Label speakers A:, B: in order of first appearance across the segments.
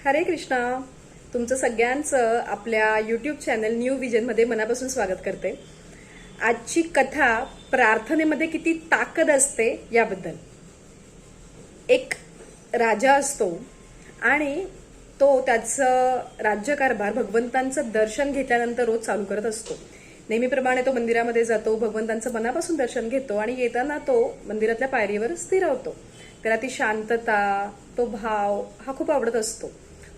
A: हरे कृष्णा. तुमचं सगळ्यांचं आपल्या यूट्यूब चॅनल न्यू विजनमध्ये मनापासून स्वागत करते. आजची कथा प्रार्थनेमध्ये किती ताकद असते याबद्दल. एक राजा असतो आणि तो त्याचं राज्यकारभार भगवंतांचं दर्शन घेतल्यानंतर रोज चालू करत असतो. नेहमीप्रमाणे तो मंदिरामध्ये जातो, भगवंतांचं मनापासून दर्शन घेतो आणि येताना तो मंदिरातल्या पायरीवर स्थिरावतो. त्याला ती शांतता, तो भाव हा खूप आवडत असतो.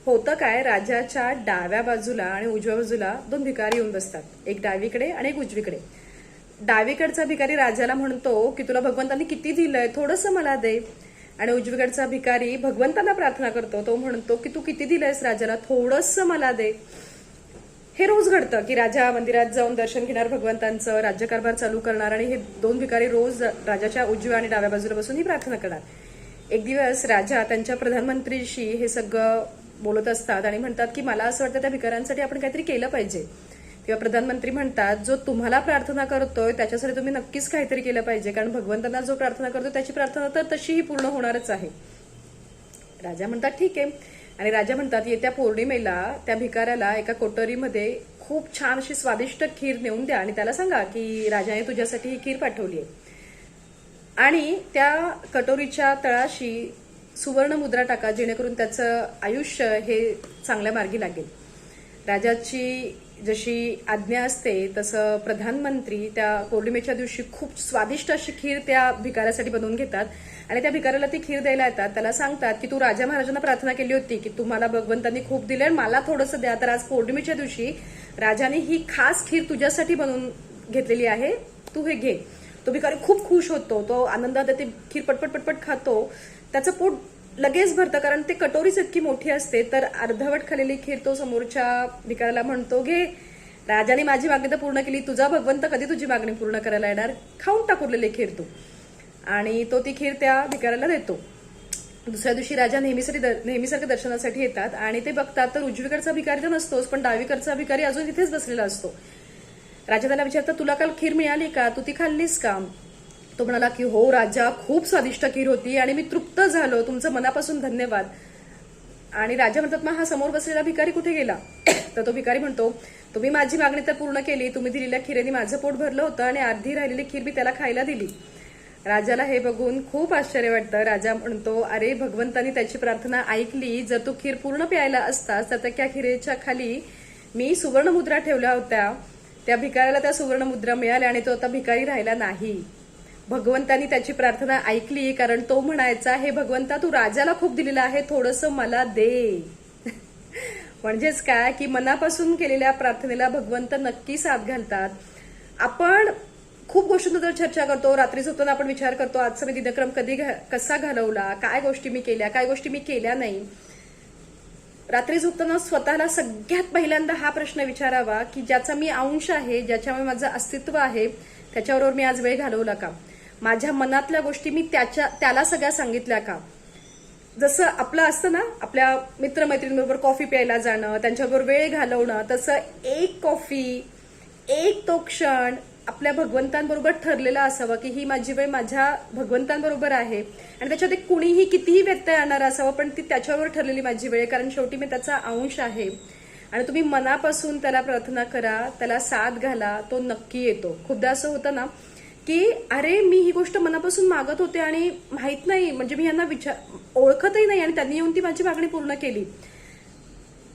A: होतं काय, राजाच्या डाव्या बाजूला आणि उजव्या बाजूला दोन भिकारी येऊन बसतात, एक डावीकडे आणि एक उजवीकडे. डावीकडचा भिकारी राजाला म्हणतो की तुला भगवंतांनी किती दिलंय, थोडंसं मला दे. आणि उजवीकडचा भिकारी भगवंतांना प्रार्थना करतो, तो म्हणतो की तू किती दिलंयस राजाला, थोडंसं मला दे. हे रोज घडतं की राजा मंदिरात जाऊन दर्शन घेणार भगवंतांचं, राज्यकारभार चालू करणार आणि हे दोन भिकारी रोज राजाच्या उजव्या आणि डाव्या बाजूला बसून ही प्रार्थना करणार. एक दिवस राजा त्यांच्या प्रधानमंत्रीशी हे सगळं बोलत असतात आणि म्हणतात की मला असं वाटतं त्या भिकाऱ्यांसाठी आपण काहीतरी केलं पाहिजे. तेव्हा प्रधानमंत्री म्हणतात, जो तुम्हाला प्रार्थना करतोय त्याच्यासाठी तुम्ही नक्कीच काहीतरी केलं पाहिजे, कारण भगवंतांना जो प्रार्थना करतो त्याची प्रार्थना तर तशीही पूर्ण होणारच आहे. राजा म्हणतात ठीक आहे. आणि राजा म्हणतात येत्या पौर्णिमेला त्या भिकाऱ्याला एका कोठरीमध्ये खूप छान अशी स्वादिष्ट खीर नेऊन द्या आणि त्याला सांगा की राजाने तुझ्यासाठी ही खीर पाठवली आहे. आणि त्या कटोरीच्या तळाशी सुवर्ण मुद्रा टाका, जेणेकरून त्याचं आयुष्य हे चांगल्या मार्गी लागेल. राजाची जशी आज्ञा असते तसं प्रधानमंत्री त्या पौर्णिमेच्या दिवशी खूप स्वादिष्ट अशी खीर त्या भिकाऱ्यासाठी बनवून घेतात आणि त्या भिकाऱ्याला ती खीर द्यायला येतात. त्याला सांगतात की तू राजा महाराजांना प्रार्थना केली होती की तुम्हाला भगवंतांनी खूप दिले आणि मला थोडंसं द्या, तर आज पौर्णिमेच्या दिवशी राजाने ही खास खीर तुझ्यासाठी बनवून घेतलेली आहे, तू हे घे. तो भिकारी खूप खुश होतो, तो आनंदात ते खीर पटपट पटपट खातो. त्याचं पोट लगेच भरतं, कारण ते कटोरीच इतकी मोठी असते. तर अर्धवट खालेली खीर तो समोरच्या भिकाऱ्याला म्हणतो, घे, राजाने माझी मागणी तर पूर्ण केली, तुझा भगवंत कधी तुझी मागणी पूर्ण करायला येणार, खाऊन टाकूरलेली खीर तू. आणि तो ती खीर त्या भिकाऱ्याला देतो. दुसऱ्या दिवशी राजा नेहमीसारख्या दर्शनासाठी येतात आणि ते बघतात तर उजवीकडचा भिकारी तर नसतोच, पण डावीकडचा भिकारी अजून तिथेच बसलेला असतो. राजा त्याला विचारतात, तुला काल खीर मिळाली का, तू ती खाल्लीस का? तो म्हणाला की हो राजा, खूप स्वादिष्ट खीर होती आणि मी तृप्त झालो, तुमचं मनापासून धन्यवाद. आणि राजा म्हणतात, मग हा समोर बसलेला भिकारी कुठे गेला? तर तो भिकारी म्हणतो, तुम्ही माझी मागणी तर पूर्ण केली, तुम्ही दिलेल्या खिरेने माझं पोट भरलं होतं आणि अर्धी राहिलेली खीर मी त्याला खायला दिली. राजाला हे बघून खूप आश्चर्य वाटतं. राजा म्हणतो, अरे भगवंतानी त्याची प्रार्थना ऐकली, जर तू खीर पूर्ण प्यायला असतास तर त्या खिरेच्या खाली मी सुवर्ण मुद्रा ठेवल्या होत्या. त्या भिकाऱ्याला त्या सुवर्ण मुद्रा मिळाल्या आणि तो आता भिकारी राहिला नाही. भगवंतानी त्याची प्रार्थना ऐकली, कारण तो म्हणायचा, हे भगवंता तू राजाला खूप दिलेलं आहे, थोडंसं मला दे. म्हणजेच काय की मनापासून केलेल्या प्रार्थनेला भगवंत नक्की साथ घालतात. आपण खूप गोष्टींबद्दल चर्चा करतो, रात्री झोपताना आपण विचार करतो आजचा मी दिनक्रम कसा घालवला, काय गोष्टी मी केल्या, काय गोष्टी मी केल्या नाही. रात्री झोपताना स्वतःला सगळ्यात पहिल्यांदा हा प्रश्न विचारावा की ज्याचा मी अंश आहे, ज्याच्यामुळे माझं अस्तित्व आहे, त्याच्याबरोबर मी आज वेळ घालवला का? माझ्या मनातल्या गोष्टी मी त्याला सगळ्या सांगितल्या का? जसं आपलं असतं ना, आपल्या मित्रमैत्रिणींबरोबर कॉफी प्यायला जाणं, त्यांच्याबरोबर वेळ घालवणं, तसं एक कॉफी, एक तो क्षण आपल्या भगवंतांबरोबर ठरलेला असावा की ही माझी वेळ माझ्या भगवंतांबरोबर आहे आणि त्याच्यात एक कुणीही कितीही व्यत्यय आणणार असावं, पण ती त्याच्याबरोबर ठरलेली माझी वेळ, कारण शेवटी मी त्याचा अंश आहे. आणि तुम्ही मनापासून त्याला प्रार्थना करा, त्याला साथ घाला, तो नक्की येतो. खूपदा असं होतं ना की अरे मी ही गोष्ट मनापासून मागत होते आणि माहित नाही, म्हणजे मी यांना ओळखतही नाही आणि त्यांनी येऊन ती माझी मागणी पूर्ण केली.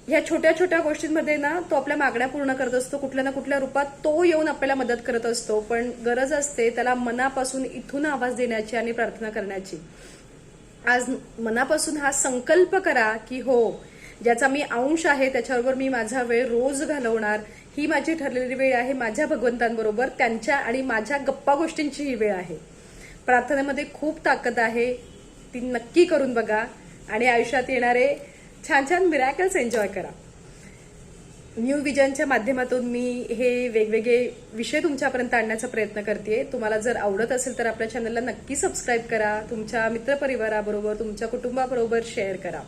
A: ह्या छोट्या छोट्या गोष्टींमध्ये ना तो आपल्या मागण्या पूर्ण करत असतो, कुठल्या ना कुठल्या रूपात तो येऊन आपल्याला मदत करत असतो. पण गरज असते त्याला मनापासून इथून आवाज देण्याची आणि प्रार्थना करण्याची. आज मनापासून हा संकल्प करा की हो, ज्याचा मी अंश आहे त्याच्याबरोबर मी माझा वेळ रोज घालवणार, ही माझी ठरलेली वेळ आहे माझ्या भगवंतांबरोबर, त्यांच्या आणि माझ्या गप्पा गोष्टींची ही वेळ आहे. प्रार्थनेमध्ये खूप ताकद आहे, ती नक्की करून बघा आणि आयुष्यात येणारे छान छान मिरॅकल्स एन्जॉय करा. न्यू विजनच्या माध्यमातून मी हे वेगवेगळे विषय तुमच्यापर्यंत आणण्याचा प्रयत्न करते. तुम्हाला जर आवडत असेल तर आपल्या चॅनलला नक्की सबस्क्राईब करा, तुमच्या मित्रपरिवाराबरोबर, तुमच्या कुटुंबाबरोबर शेअर करा.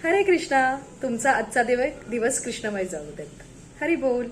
A: हरे कृष्णा. तुमचा आजचा दिवस कृष्णमय जाऊ देत. हरी बोल.